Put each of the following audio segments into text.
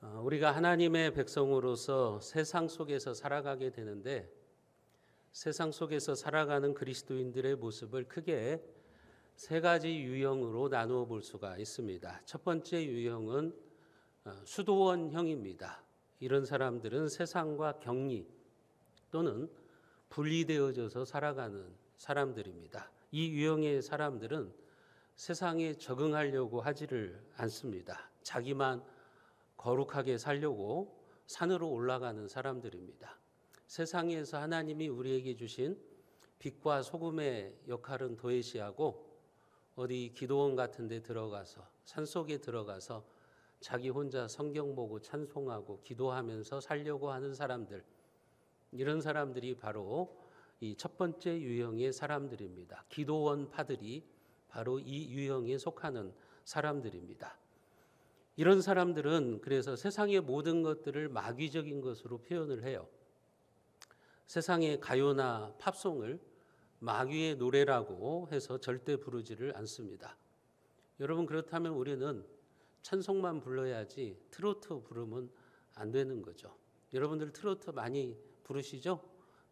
우리가 하나님의 백성으로서 세상 속에서 살아가게 되는데 세상 속에서 살아가는 그리스도인들의 모습을 크게 세 가지 유형으로 나누어 볼 수가 있습니다. 첫 번째 유형은 수도원형입니다. 이런 사람들은 세상과 격리 또는 분리되어져서 살아가는 사람들입니다. 이 유형의 사람들은 세상에 적응하려고 하지를 않습니다. 자기만 거룩하게 살려고 산으로 올라가는 사람들입니다. 세상에서 하나님이 우리에게 주신 빛과 소금의 역할은 도외시하고 어디 기도원 같은 데 들어가서 산속에 들어가서 자기 혼자 성경 보고 찬송하고 기도하면서 살려고 하는 사람들, 이런 사람들이 바로 이 첫 번째 유형의 사람들입니다. 기도원 파들이 바로 이 유형에 속하는 사람들입니다. 이런 사람들은 그래서 세상의 모든 것들을 마귀적인 것으로 표현을 해요. 세상의 가요나 팝송을 마귀의 노래라고 해서 절대 부르지를 않습니다. 여러분, 그렇다면 우리는 찬송만 불러야지 트로트 부르면 안 되는 거죠. 여러분들 트로트 많이 부르시죠?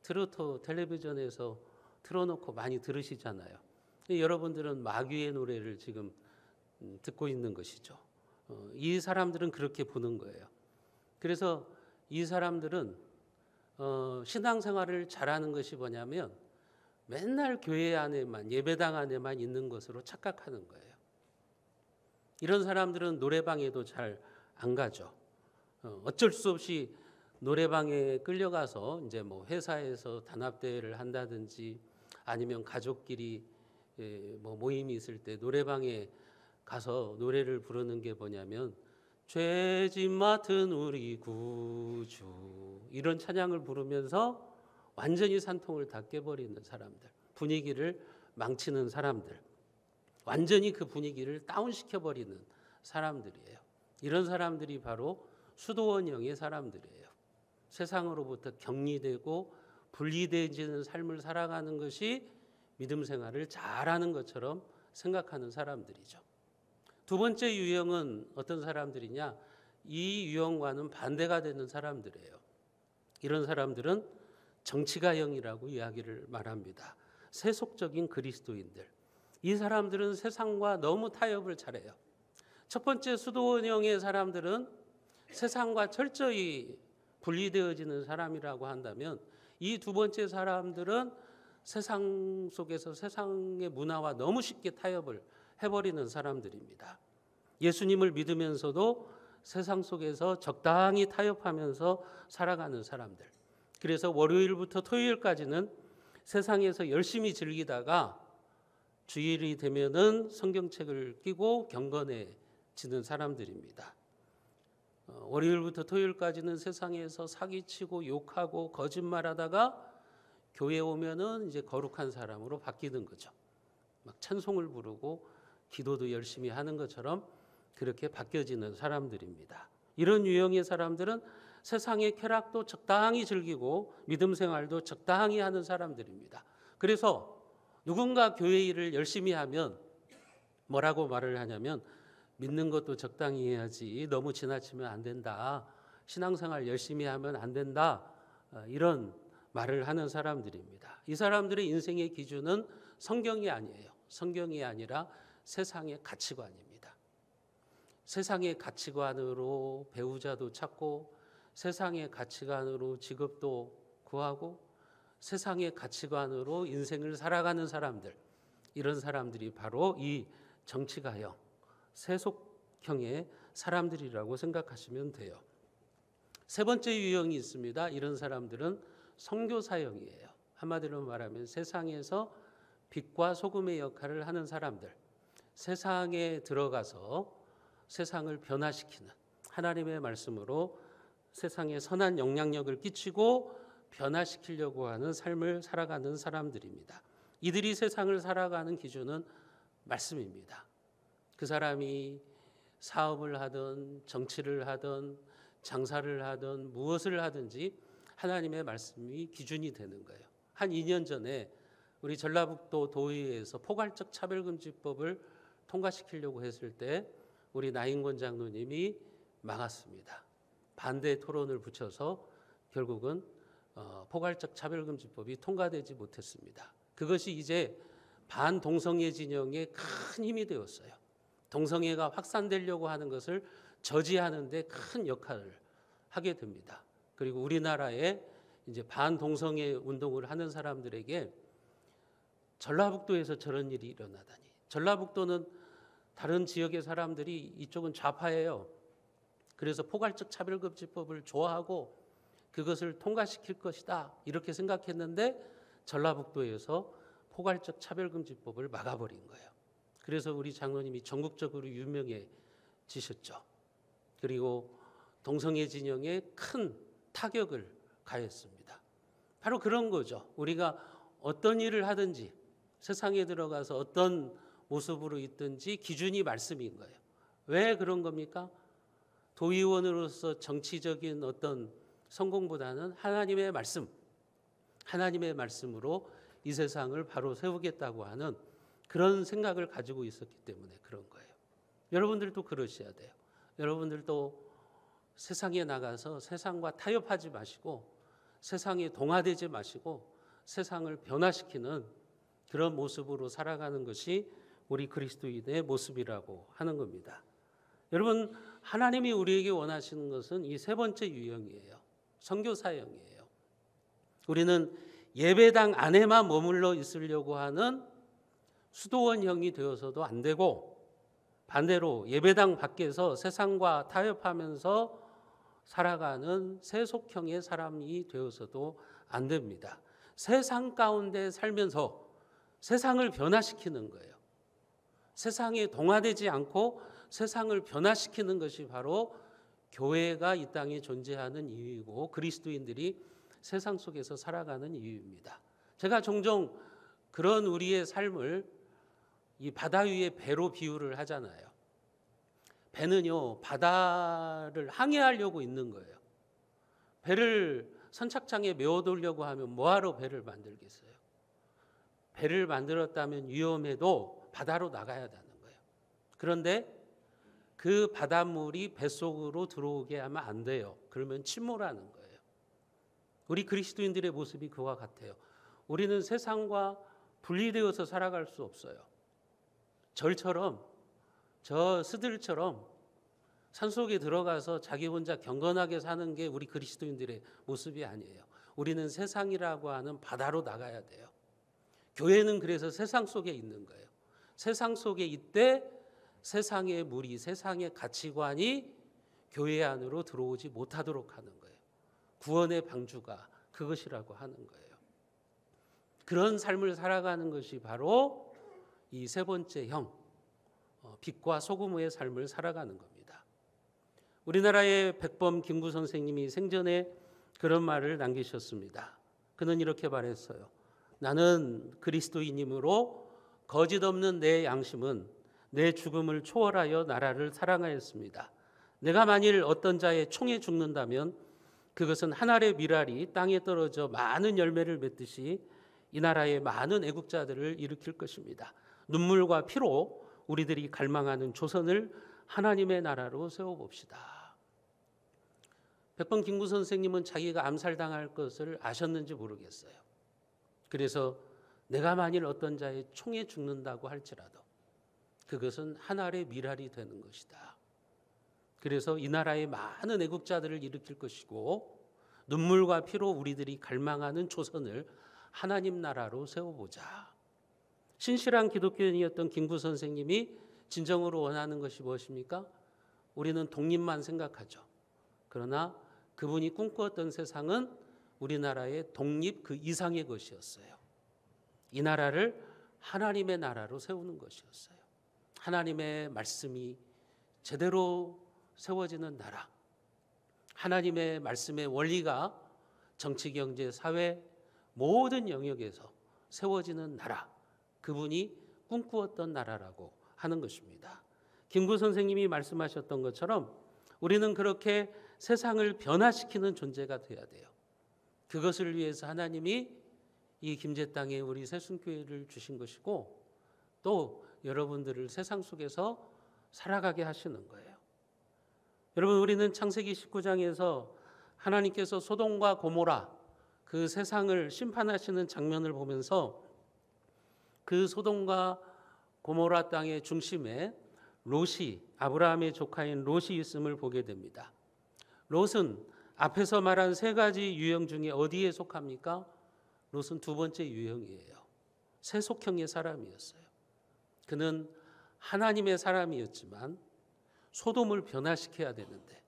트로트 텔레비전에서 틀어놓고 많이 들으시잖아요. 여러분들은 마귀의 노래를 지금 듣고 있는 것이죠. 이 사람들은 그렇게 보는 거예요. 그래서 이 사람들은 신앙생활을 잘하는 것이 뭐냐면 맨날 교회 안에만, 예배당 안에만 있는 것으로 착각하는 거예요. 이런 사람들은 노래방에도 잘 안 가죠. 어쩔 수 없이 노래방에 끌려가서 이제 뭐 회사에서 단합대회를 한다든지 아니면 가족끼리 뭐 모임이 있을 때 노래방에 가서 노래를 부르는 게 뭐냐면 죄짐 맡은 우리 구주, 이런 찬양을 부르면서 완전히 산통을 다 깨버리는 사람들, 분위기를 망치는 사람들, 완전히 그 분위기를 다운시켜버리는 사람들이에요. 이런 사람들이 바로 수도원형의 사람들이에요. 세상으로부터 격리되고 분리되어지는 삶을 살아가는 것이 믿음 생활을 잘하는 것처럼 생각하는 사람들이죠. 두 번째 유형은 어떤 사람들이냐? 이 유형과는 반대가 되는 사람들이에요. 이런 사람들은 정치가형이라고 이야기를 말합니다. 세속적인 그리스도인들. 이 사람들은 세상과 너무 타협을 잘해요. 첫 번째 수도원형의 사람들은 세상과 철저히 분리되어지는 사람이라고 한다면, 이 두 번째 사람들은 세상 속에서 세상의 문화와 너무 쉽게 타협을 해버리는 사람들입니다. 예수님을 믿으면서도 세상 속에서 적당히 타협하면서 살아가는 사람들. 그래서 월요일부터 토요일까지는 세상에서 열심히 즐기다가 주일이 되면은 성경책을 끼고 경건해지는 사람들입니다. 월요일부터 토요일까지는 세상에서 사기치고 욕하고 거짓말하다가 교회 오면은 이제 거룩한 사람으로 바뀌는 거죠. 막 찬송을 부르고 기도도 열심히 하는 것처럼 그렇게 바뀌어지는 사람들입니다. 이런 유형의 사람들은 세상의 쾌락도 적당히 즐기고 믿음 생활도 적당히 하는 사람들입니다. 그래서 누군가 교회 일을 열심히 하면 뭐라고 말을 하냐면, 믿는 것도 적당히 해야지 너무 지나치면 안 된다, 신앙생활 열심히 하면 안 된다, 이런 말을 하는 사람들입니다. 이 사람들의 인생의 기준은 성경이 아니에요. 성경이 아니라 세상의 가치관입니다. 세상의 가치관으로 배우자도 찾고, 세상의 가치관으로 직업도 구하고, 세상의 가치관으로 인생을 살아가는 사람들, 이런 사람들이 바로 이 정치가형, 세속형의 사람들이라고 생각하시면 돼요. 세 번째 유형이 있습니다. 이런 사람들은 선교사형이에요. 한마디로 말하면 세상에서 빛과 소금의 역할을 하는 사람들, 세상에 들어가서 세상을 변화시키는, 하나님의 말씀으로 세상에 선한 영향력을 끼치고 변화시키려고 하는 삶을 살아가는 사람들입니다. 이들이 세상을 살아가는 기준은 말씀입니다. 그 사람이 사업을 하든 정치를 하든 장사를 하든 무엇을 하든지 하나님의 말씀이 기준이 되는 거예요. 한 2년 전에 우리 전라북도 도의회에서 포괄적 차별금지법을 통과시키려고 했을 때 우리 나인권 장로님이 막았습니다. 반대 토론을 붙여서 결국은 포괄적 차별금지법이 통과되지 못했습니다. 그것이 이제 반동성애 진영의 큰 힘이 되었어요. 동성애가 확산되려고 하는 것을 저지하는 데 큰 역할을 하게 됩니다. 그리고 우리나라에 이제 반동성애 운동을 하는 사람들에게 전라북도에서 저런 일이 일어나다니. 전라북도는 다른 지역의 사람들이 이쪽은 좌파예요. 그래서 포괄적 차별금지법을 좋아하고 그것을 통과시킬 것이다 이렇게 생각했는데 전라북도에서 포괄적 차별금지법을 막아버린 거예요. 그래서 우리 장로님이 전국적으로 유명해지셨죠. 그리고 동성애 진영에 큰 타격을 가했습니다. 바로 그런 거죠. 우리가 어떤 일을 하든지 세상에 들어가서 어떤 모습으로 있든지 기준이 말씀인 거예요. 왜 그런 겁니까? 도의원으로서 정치적인 어떤 성공보다는 하나님의 말씀, 하나님의 말씀으로 이 세상을 바로 세우겠다고 하는 그런 생각을 가지고 있었기 때문에 그런 거예요. 여러분들도 그러셔야 돼요. 여러분들도 세상에 나가서 세상과 타협하지 마시고 세상에 동화되지 마시고 세상을 변화시키는 그런 모습으로 살아가는 것이 우리 그리스도인의 모습이라고 하는 겁니다. 여러분, 하나님이 우리에게 원하시는 것은 이 세 번째 유형이에요. 선교 사역이에요. 우리는 예배당 안에만 머물러 있으려고 하는 수도원형이 되어서도 안 되고 반대로 예배당 밖에서 세상과 타협하면서 살아가는 세속형의 사람이 되어서도 안 됩니다. 세상 가운데 살면서 세상을 변화시키는 거예요. 세상에 동화되지 않고 세상을 변화시키는 것이 바로 교회가 이 땅에 존재하는 이유이고 그리스도인들이 세상 속에서 살아가는 이유입니다. 제가 종종 그런 우리의 삶을 이 바다 위의 배로 비유를 하잖아요. 배는요, 바다를 항해하려고 있는 거예요. 배를 선착장에 메워두려고 하면 뭐하러 배를 만들겠어요? 배를 만들었다면 위험해도 바다로 나가야 하는 거예요. 그런데 그 바닷물이 뱃속으로 들어오게 하면 안 돼요. 그러면 침몰하는 거예요. 우리 그리스도인들의 모습이 그와 같아요. 우리는 세상과 분리되어서 살아갈 수 없어요. 절처럼, 저 스들처럼 산속에 들어가서 자기 혼자 경건하게 사는 게 우리 그리스도인들의 모습이 아니에요. 우리는 세상이라고 하는 바다로 나가야 돼요. 교회는 그래서 세상 속에 있는 거예요. 세상 속에 있되 세상의 무리, 세상의 가치관이 교회 안으로 들어오지 못하도록 하는 거예요. 구원의 방주가 그것이라고 하는 거예요. 그런 삶을 살아가는 것이 바로 이 세 번째 형, 빛과 소금의 삶을 살아가는 겁니다. 우리나라의 백범 김구 선생님이 생전에 그런 말을 남기셨습니다. 그는 이렇게 말했어요. 나는 그리스도인이므로 거짓 없는 내 양심은 내 죽음을 초월하여 나라를 사랑하였습니다. 내가 만일 어떤 자의 총에 죽는다면 그것은 한 알의 밀알이 땅에 떨어져 많은 열매를 맺듯이 이 나라의 많은 애국자들을 일으킬 것입니다. 눈물과 피로 우리들이 갈망하는 조선을 하나님의 나라로 세워봅시다. 백범 김구 선생님은 자기가 암살당할 것을 아셨는지 모르겠어요. 그래서 내가 만일 어떤 자의 총에 죽는다고 할지라도 그것은 한 알의 밀알이 되는 것이다. 그래서 이 나라의 많은 애국자들을 일으킬 것이고 눈물과 피로 우리들이 갈망하는 조선을 하나님 나라로 세워보자. 신실한 기독교인이었던 김구 선생님이 진정으로 원하는 것이 무엇입니까? 우리는 독립만 생각하죠. 그러나 그분이 꿈꾸었던 세상은 우리나라의 독립 그 이상의 것이었어요. 이 나라를 하나님의 나라로 세우는 것이었어요. 하나님의 말씀이 제대로 세워지는 나라, 하나님의 말씀의 원리가 정치, 경제, 사회 모든 영역에서 세워지는 나라, 그분이 꿈꾸었던 나라라고 하는 것입니다. 김구 선생님이 말씀하셨던 것처럼 우리는 그렇게 세상을 변화시키는 존재가 되어야 돼요. 그것을 위해서 하나님이 이 김제 땅에 우리 새순교회를 주신 것이고 또 여러분들을 세상 속에서 살아가게 하시는 거예요. 여러분, 우리는 창세기 19장에서 하나님께서 소돔과 고모라 그 세상을 심판하시는 장면을 보면서 그 소돔과 고모라 땅의 중심에 롯이, 아브라함의 조카인 롯이 있음을 보게 됩니다. 롯은 앞에서 말한 세 가지 유형 중에 어디에 속합니까? 롯은 두 번째 유형이에요. 세속형의 사람이었어요. 그는 하나님의 사람이었지만 소돔을 변화시켜야 되는데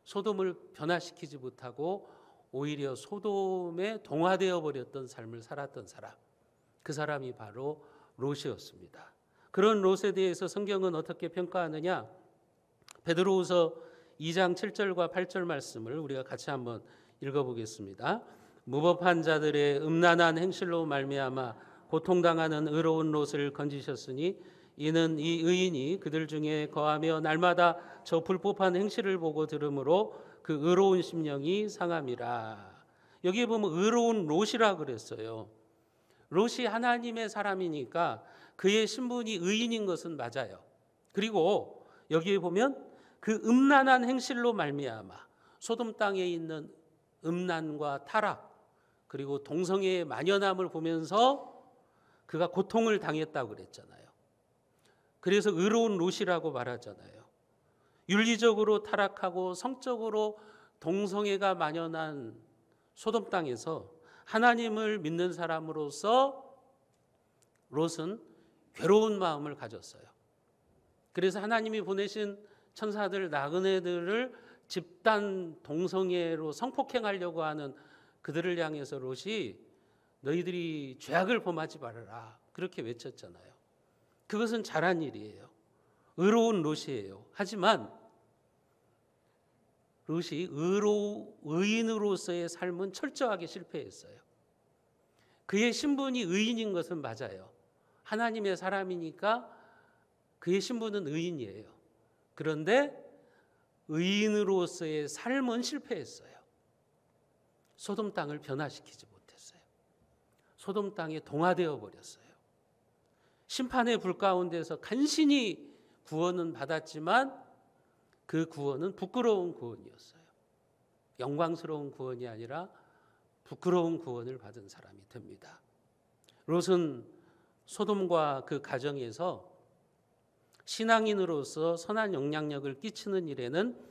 소돔을 변화시키지 못하고 오히려 소돔에 동화되어 버렸던 삶을 살았던 사람, 그 사람이 바로 롯이었습니다. 그런 롯에 대해서 성경은 어떻게 평가하느냐? 베드로후서 2장 7절과 8절 말씀을 우리가 같이 한번 읽어보겠습니다. 무법한 자들의 음란한 행실로 말미암아 고통당하는 의로운 롯을 건지셨으니 이는 이 의인이 그들 중에 거하며 날마다 저 불법한 행실을 보고 들으므로 그 의로운 심령이 상함이라. 여기에 보면 의로운 롯이라 그랬어요. 롯이 하나님의 사람이니까 그의 신분이 의인인 것은 맞아요. 그리고 여기에 보면 그 음란한 행실로 말미암아 소돔 땅에 있는 음란과 타락 그리고 동성애의 만연함을 보면서 그가 고통을 당했다고 그랬잖아요. 그래서 의로운 롯이라고 말하잖아요. 윤리적으로 타락하고 성적으로 동성애가 만연한 소돔 땅에서 하나님을 믿는 사람으로서 롯은 괴로운 마음을 가졌어요. 그래서 하나님이 보내신 천사들, 나그네들을 집단 동성애로 성폭행하려고 하는 그들을 향해서 롯이 너희들이 죄악을 범하지 말아라 그렇게 외쳤잖아요. 그것은 잘한 일이에요. 의로운 롯이에요. 하지만 롯이 의인으로서의 삶은 철저하게 실패했어요. 그의 신분이 의인인 것은 맞아요. 하나님의 사람이니까 그의 신분은 의인이에요. 그런데 의인으로서의 삶은 실패했어요. 소돔 땅을 변화시키지 못했어요. 소돔 땅에 동화되어 버렸어요. 심판의 불 가운데서 간신히 구원은 받았지만 그 구원은 부끄러운 구원이었어요. 영광스러운 구원이 아니라 부끄러운 구원을 받은 사람이 됩니다. 롯은 소돔과 그 가정에서 신앙인으로서 선한 영향력을 끼치는 일에는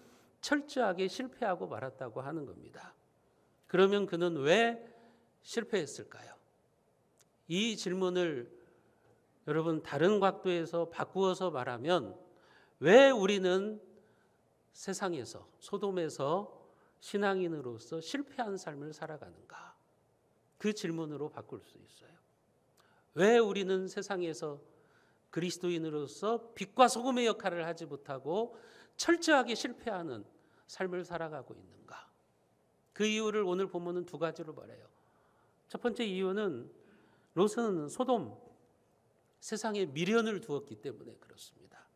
철저하게 실패하고 말았다고 하는 겁니다. 그러면 그는 왜 실패했을까요? 이 질문을 여러분 다른 각도에서 바꾸어서 말하면 왜 우리는 세상에서 소돔에서 신앙인으로서 실패한 삶을 살아가는가? 그 질문으로 바꿀 수 있어요. 왜 우리는 세상에서 그리스도인으로서 빛과 소금의 역할을 하지 못하고 철저하게 실패하는 삶을 살아가고 있는가? 그 이유를 오늘 본문은 두 가지로 말해요. 첫 번째 이유는 롯은 소돔, 세상에 미련을 두었기 때문에 그렇습니다.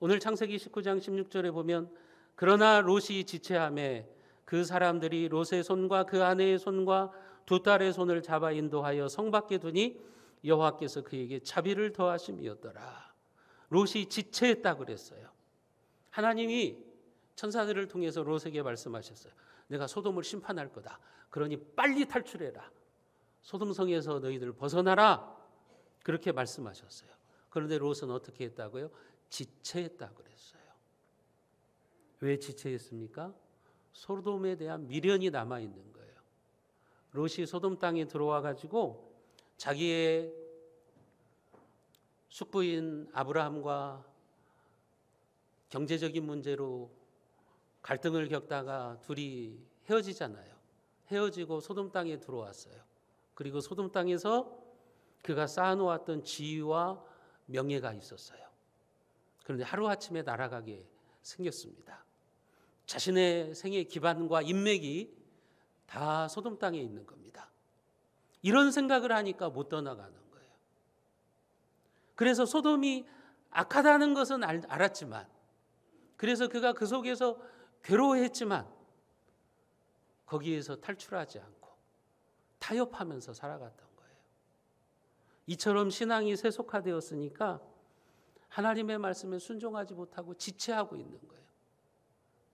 오늘 창세기 19장 16절에 보면 그러나 롯이 지체하매 그 사람들이 롯의 손과 그 아내의 손과 두 딸의 손을 잡아 인도하여 성 밖에 두니 여호와께서 그에게 자비를 더하심이었더라. 롯이 지체했다 그랬어요. 하나님이 천사들을 통해서 롯에게 말씀하셨어요. 내가 소돔을 심판할 거다. 그러니 빨리 탈출해라. 소돔성에서 너희들 벗어나라. 그렇게 말씀하셨어요. 그런데 롯은 어떻게 했다고요? 지체했다 그랬어요. 왜 지체했습니까? 소돔에 대한 미련이 남아있는 거예요. 롯이 소돔 땅에 들어와 가지고 자기의 숙부인 아브라함과 경제적인 문제로 갈등을 겪다가 둘이 헤어지잖아요. 헤어지고 소돔 땅에 들어왔어요. 그리고 소돔 땅에서 그가 쌓아놓았던 지위와 명예가 있었어요. 그런데 하루아침에 날아가게 생겼습니다. 자신의 생의 기반과 인맥이 다 소돔 땅에 있는 겁니다. 이런 생각을 하니까 못 떠나가는 거예요. 그래서 소돔이 악하다는 것은 알았지만, 그래서 그가 그 속에서 괴로워했지만 거기에서 탈출하지 않고 타협하면서 살아갔던 거예요. 이처럼 신앙이 세속화되었으니까 하나님의 말씀에 순종하지 못하고 지체하고 있는 거예요.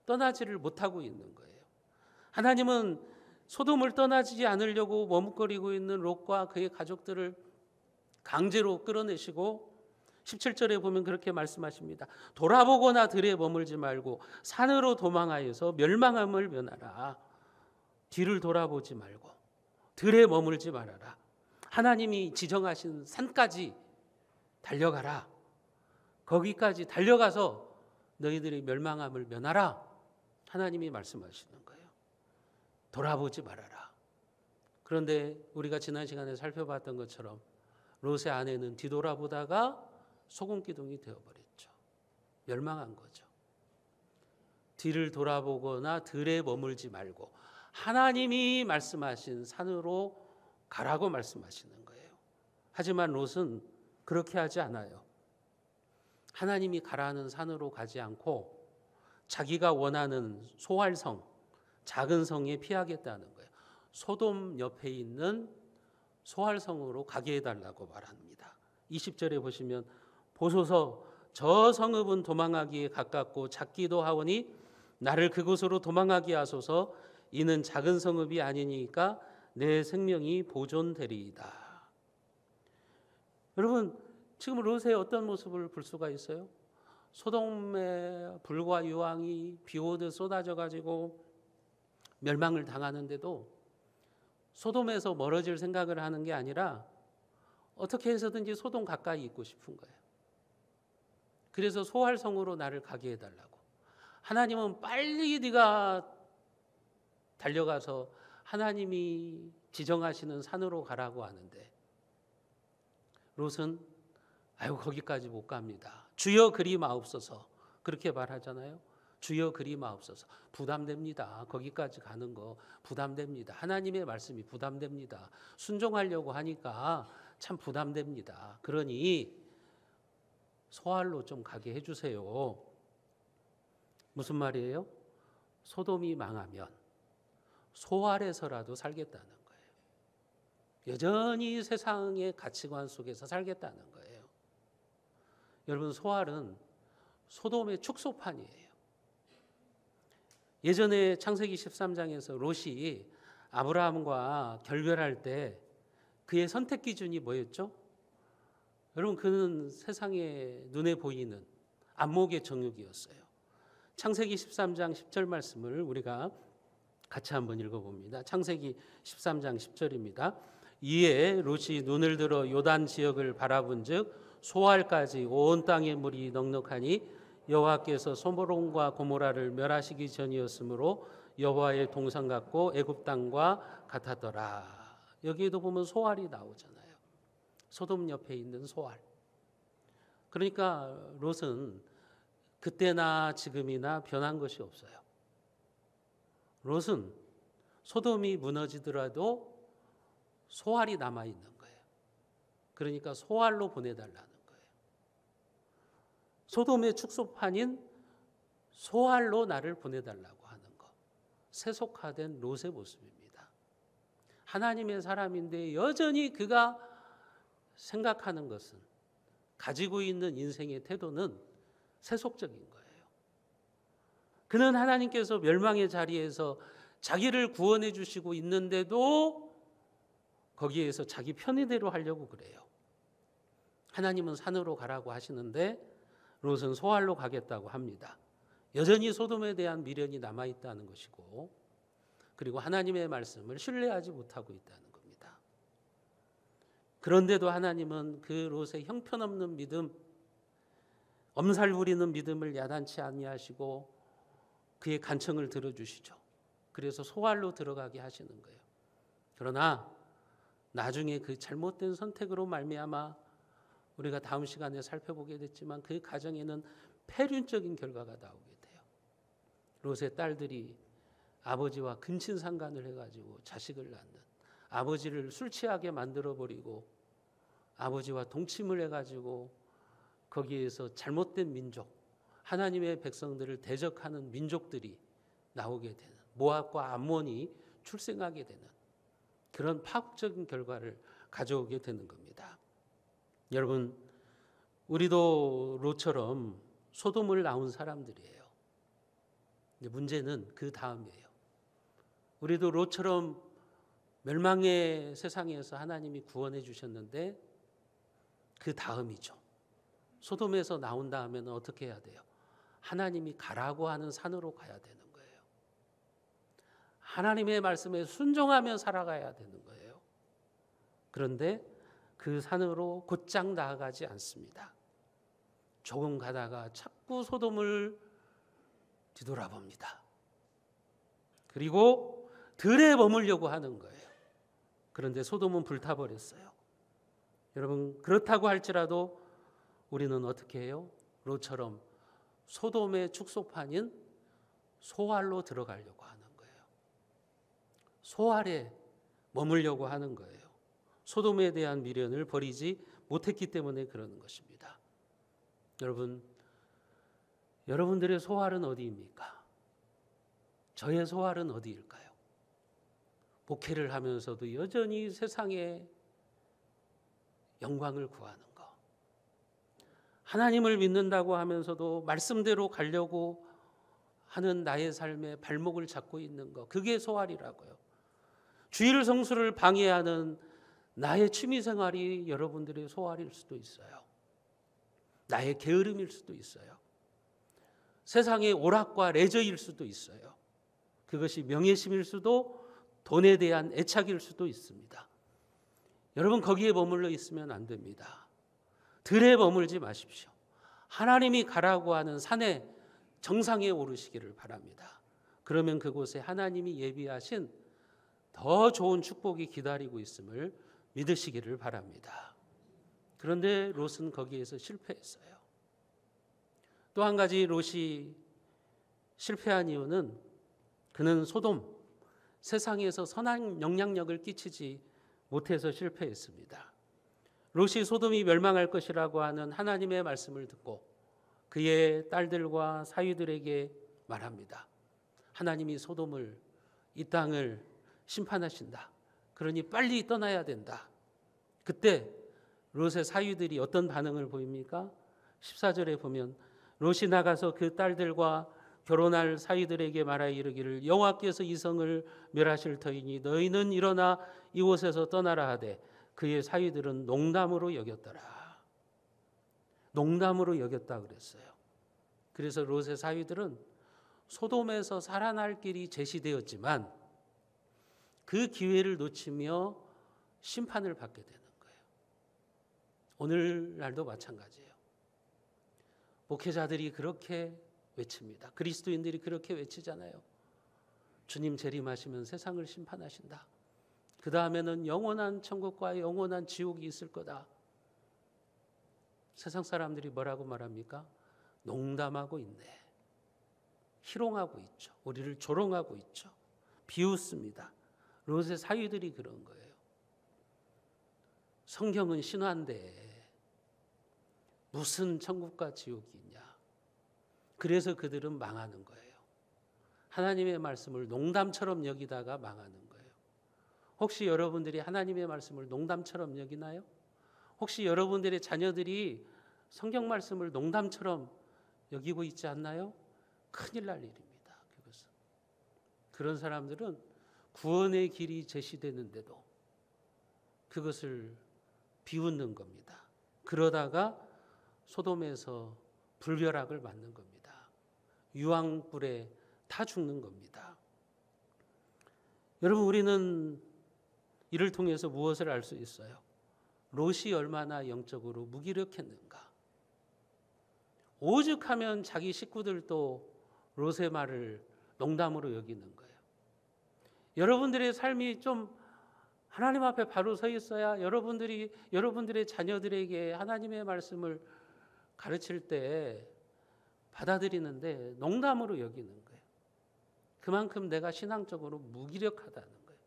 떠나지를 못하고 있는 거예요. 하나님은 소돔을 떠나지 않으려고 머뭇거리고 있는 롯과 그의 가족들을 강제로 끌어내시고 17절에 보면 그렇게 말씀하십니다. 돌아보거나 들에 머물지 말고 산으로 도망하여서 멸망함을 면하라. 뒤를 돌아보지 말고 들에 머물지 말아라. 하나님이 지정하신 산까지 달려가라. 거기까지 달려가서 너희들이 멸망함을 면하라. 하나님이 말씀하시는 거예요. 돌아보지 말아라. 그런데 우리가 지난 시간에 살펴봤던 것처럼 롯의 아내는 뒤돌아보다가 소금기둥이 되어버렸죠. 멸망한 거죠. 뒤를 돌아보거나 들에 머물지 말고 하나님이 말씀하신 산으로 가라고 말씀하시는 거예요. 하지만 롯은 그렇게 하지 않아요. 하나님이 가라는 산으로 가지 않고 자기가 원하는 소활성, 작은 성에 피하겠다는 거예요. 소돔 옆에 있는 소활성으로 가게 해달라고 말합니다. 20절에 보시면 보소서 저 성읍은 도망하기에 가깝고 작기도 하오니 나를 그곳으로 도망하게 하소서. 이는 작은 성읍이 아니니까 내 생명이 보존되리이다. 여러분, 지금 롯의 어떤 모습을 볼 수가 있어요? 소돔의 불과 유황이 비 오듯 쏟아져 가지고 멸망을 당하는데도 소돔에서 멀어질 생각을 하는 게 아니라 어떻게 해서든지 소돔 가까이 있고 싶은 거예요. 그래서 소활성으로 나를 가게 해달라고. 하나님은 빨리 네가 달려가서 하나님이 지정하시는 산으로 가라고 하는데 롯은 아유 거기까지 못 갑니다. 주여 그리 마옵소서. 그렇게 말하잖아요. 주여 그리 마옵소서. 부담됩니다. 거기까지 가는 거 부담됩니다. 하나님의 말씀이 부담됩니다. 순종하려고 하니까 참 부담됩니다. 그러니 소활로 좀 가게 해주세요. 무슨 말이에요? 소돔이 망하면 소활에서라도 살겠다는 거예요. 여전히 세상의 가치관 속에서 살겠다는 거예요. 여러분, 소활은 소돔의 축소판이에요. 예전에 창세기 13장에서 롯이 아브라함과 결별할 때 그의 선택 기준이 뭐였죠? 여러분, 그는 세상에 눈에 보이는 안목의 정욕이었어요. 창세기 13장 10절 말씀을 우리가 같이 한번 읽어봅니다. 창세기 13장 10절입니다. 이에 롯이 눈을 들어 요단 지역을 바라본즉 소알까지 온 땅의 물이 넉넉하니 여호와께서 소돔과 고모라를 멸하시기 전이었으므로 여호와의 동산 같고 애굽 땅과 같았더라. 여기에도 보면 소알이 나오잖아요. 소돔 옆에 있는 소알. 그러니까 롯은 그때나 지금이나 변한 것이 없어요. 롯은 소돔이 무너지더라도 소알이 남아있는 거예요. 그러니까 소알로 보내달라는 거예요. 소돔의 축소판인 소알로 나를 보내달라고 하는 것. 세속화된 롯의 모습입니다. 하나님의 사람인데 여전히 그가 생각하는 것은, 가지고 있는 인생의 태도는 세속적인 거예요. 그는 하나님께서 멸망의 자리에서 자기를 구원해 주시고 있는데도 거기에서 자기 편의대로 하려고 그래요. 하나님은 산으로 가라고 하시는데 롯은 소알로 가겠다고 합니다. 여전히 소돔에 대한 미련이 남아있다는 것이고, 그리고 하나님의 말씀을 신뢰하지 못하고 있다는 겁니다. 그런데도 하나님은 그 롯의 형편없는 믿음, 엄살 부리는 믿음을 야단치 아니하시고 그의 간청을 들어주시죠. 그래서 소알로 들어가게 하시는 거예요. 그러나 나중에 그 잘못된 선택으로 말미암아 우리가 다음 시간에 살펴보게 됐지만 그 가정에는 폐륜적인 결과가 나오게 돼요. 롯의 딸들이 아버지와 근친상간을 해가지고 자식을 낳는, 아버지를 술 취하게 만들어버리고 아버지와 동침을 해가지고 거기에서 잘못된 민족, 하나님의 백성들을 대적하는 민족들이 나오게 되는, 모압과 암몬이 출생하게 되는 그런 파국적인 결과를 가져오게 되는 겁니다. 여러분, 우리도 롯처럼 소돔을 낳은 사람들이에요. 이제 문제는 그 다음이에요. 우리도 롯처럼 멸망의 세상에서 하나님이 구원해 주셨는데 그 다음이죠. 소돔에서 나온 다음에는 어떻게 해야 돼요? 하나님이 가라고 하는 산으로 가야 되는 거예요. 하나님의 말씀에 순종하며 살아가야 되는 거예요. 그런데 그 산으로 곧장 나아가지 않습니다. 조금 가다가 자꾸 소돔을 뒤돌아봅니다. 그리고 들에 머물려고 하는 거예요. 그런데 소돔은 불타버렸어요. 여러분, 그렇다고 할지라도 우리는 어떻게 해요? 롯처럼 소돔의 축소판인 소알로 들어가려고 하는 거예요. 소알에 머물려고 하는 거예요. 소돔에 대한 미련을 버리지 못했기 때문에 그러는 것입니다. 여러분, 여러분들의 소알은 어디입니까? 저의 소알은 어디일까요? 목회를 하면서도 여전히 세상의 영광을 구하는 것, 하나님을 믿는다고 하면서도 말씀대로 가려고 하는 나의 삶의 발목을 잡고 있는 것, 그게 소알이라고요. 주일 성수를 방해하는 나의 취미생활이 여러분들의 소알일 수도 있어요. 나의 게으름일 수도 있어요. 세상의 오락과 레저일 수도 있어요. 그것이 명예심일 수도, 돈에 대한 애착일 수도 있습니다. 여러분, 거기에 머물러 있으면 안 됩니다. 들에 머물지 마십시오. 하나님이 가라고 하는 산의 정상에 오르시기를 바랍니다. 그러면 그곳에 하나님이 예비하신 더 좋은 축복이 기다리고 있음을 믿으시기를 바랍니다. 그런데 롯은 거기에서 실패했어요. 또 한 가지 롯이 실패한 이유는 그는 소돔, 세상에서 선한 영향력을 끼치지 못해서 실패했습니다. 롯이 소돔이 멸망할 것이라고 하는 하나님의 말씀을 듣고 그의 딸들과 사위들에게 말합니다. 하나님이 소돔을, 이 땅을 심판하신다. 그러니 빨리 떠나야 된다. 그때 롯의 사위들이 어떤 반응을 보입니까? 14절에 보면 롯이 나가서 그 딸들과 결혼할 사위들에게 말하여 이르기를 여호와께서 이 성을 멸하실 터이니 너희는 일어나 이곳에서 떠나라 하되 그의 사위들은 농담으로 여겼더라. 농담으로 여겼다 그랬어요. 그래서 롯의 사위들은 소돔에서 살아날 길이 제시되었지만 그 기회를 놓치며 심판을 받게 되는 거예요. 오늘날도 마찬가지예요. 목회자들이 그렇게 외칩니다. 그리스도인들이 그렇게 외치잖아요. 주님 재림하시면 세상을 심판하신다. 그 다음에는 영원한 천국과 영원한 지옥이 있을 거다. 세상 사람들이 뭐라고 말합니까? 농담하고 있네. 희롱하고 있죠. 우리를 조롱하고 있죠. 비웃습니다. 롯의 사위들이 그런 거예요. 성경은 신화인데 무슨 천국과 지옥이 있냐. 그래서 그들은 망하는 거예요. 하나님의 말씀을 농담처럼 여기다가 망하는 거예요. 혹시 여러분들이 하나님의 말씀을 농담처럼 여기나요? 혹시 여러분들의 자녀들이 성경 말씀을 농담처럼 여기고 있지 않나요? 큰일 날 일입니다. 그것은. 그런 사람들은 구원의 길이 제시되는데도 그것을 비웃는 겁니다. 그러다가 소돔에서 불벼락을 맞는 겁니다. 유황불에 타 죽는 겁니다. 여러분, 우리는 이를 통해서 무엇을 알 수 있어요? 롯이 얼마나 영적으로 무기력했는가. 오죽하면 자기 식구들도 롯의 말을 농담으로 여기는 거예요. 여러분들의 삶이 좀 하나님 앞에 바로 서 있어야 여러분들의 자녀들에게 하나님의 말씀을 가르칠 때 받아들이는데 농담으로 여기는 거예요. 그만큼 내가 신앙적으로 무기력하다는 거예요.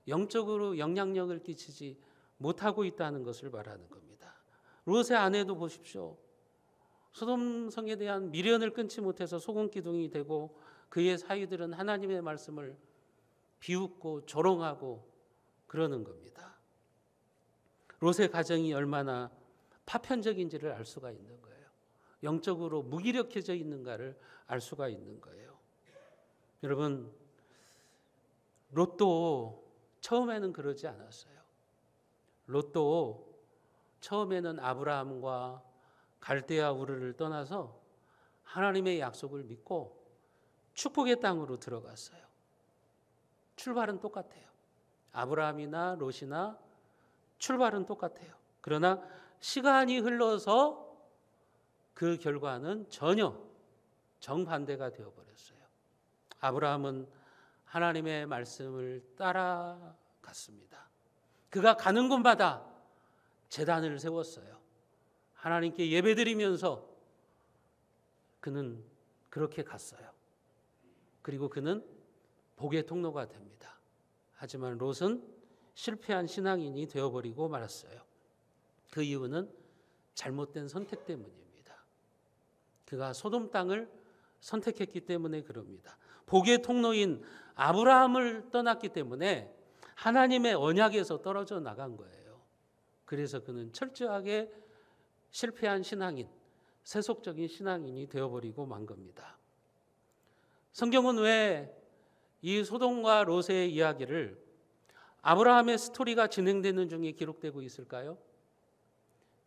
영적으로 영향력을 끼치지 못하고 있다는 것을 말하는 겁니다. 롯의 아내도 보십시오. 소돔 성에 대한 미련을 끊지 못해서 소금 기둥이 되고 그의 사위들은 하나님의 말씀을 비웃고 조롱하고 그러는 겁니다. 롯의 가정이 얼마나 파편적인지를 알 수가 있는 거예요. 영적으로 무기력해져 있는가를 알 수가 있는 거예요. 여러분, 롯도 처음에는 그러지 않았어요. 롯도 처음에는 아브라함과 갈대아 우르를 떠나서 하나님의 약속을 믿고 축복의 땅으로 들어갔어요. 출발은 똑같아요. 아브라함이나 롯이나 출발은 똑같아요. 그러나 시간이 흘러서 그 결과는 전혀 정반대가 되어버렸어요. 아브라함은 하나님의 말씀을 따라갔습니다. 그가 가는 곳마다 제단을 세웠어요. 하나님께 예배드리면서 그는 그렇게 갔어요. 그리고 그는 복의 통로가 됩니다. 하지만 롯은 실패한 신앙인이 되어버리고 말았어요. 그 이유는 잘못된 선택 때문입니다. 그가 소돔 땅을 선택했기 때문에 그럽니다. 복의 통로인 아브라함을 떠났기 때문에 하나님의 언약에서 떨어져 나간 거예요. 그래서 그는 철저하게 실패한 신앙인, 세속적인 신앙인이 되어버리고 만 겁니다. 성경은 왜 이 소돔과 롯의 이야기를 아브라함의 스토리가 진행되는 중에 기록되고 있을까요?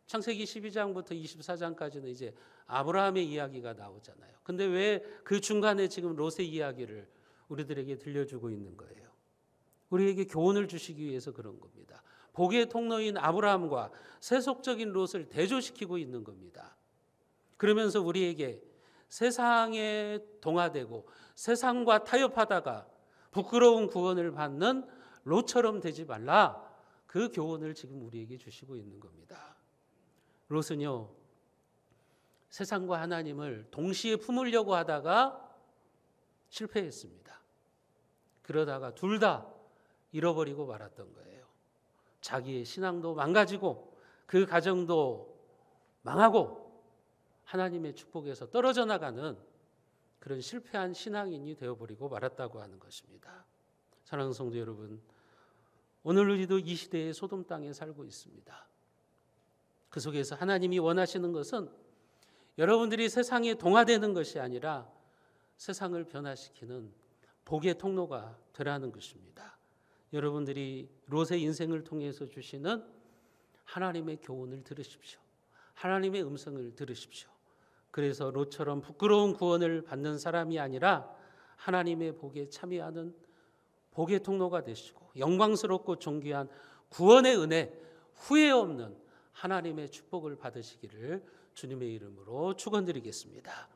창세기 12장부터 24장까지는 이제 아브라함의 이야기가 나오잖아요. 근데 왜 그 중간에 지금 롯의 이야기를 우리들에게 들려주고 있는 거예요? 우리에게 교훈을 주시기 위해서 그런 겁니다. 복의 통로인 아브라함과 세속적인 롯을 대조시키고 있는 겁니다. 그러면서 우리에게 세상에 동화되고 세상과 타협하다가 부끄러운 구원을 받는 롯처럼 되지 말라. 그 교훈을 지금 우리에게 주시고 있는 겁니다. 롯은요, 세상과 하나님을 동시에 품으려고 하다가 실패했습니다. 그러다가 둘 다 잃어버리고 말았던 거예요. 자기의 신앙도 망가지고 그 가정도 망하고 하나님의 축복에서 떨어져 나가는 그런 실패한 신앙인이 되어버리고 말았다고 하는 것입니다. 사랑하는 성도 여러분, 오늘 우리도 이 시대의 소돔 땅에 살고 있습니다. 그 속에서 하나님이 원하시는 것은 여러분들이 세상에 동화되는 것이 아니라 세상을 변화시키는 복의 통로가 되라는 것입니다. 여러분들이 롯의 인생을 통해서 주시는 하나님의 교훈을 들으십시오. 하나님의 음성을 들으십시오. 그래서 롯처럼 부끄러운 구원을 받는 사람이 아니라 하나님의 복에 참여하는 복의 통로가 되시고 영광스럽고 존귀한 구원의 은혜, 후회 없는 하나님의 축복을 받으시기를 주님의 이름으로 축원드리겠습니다.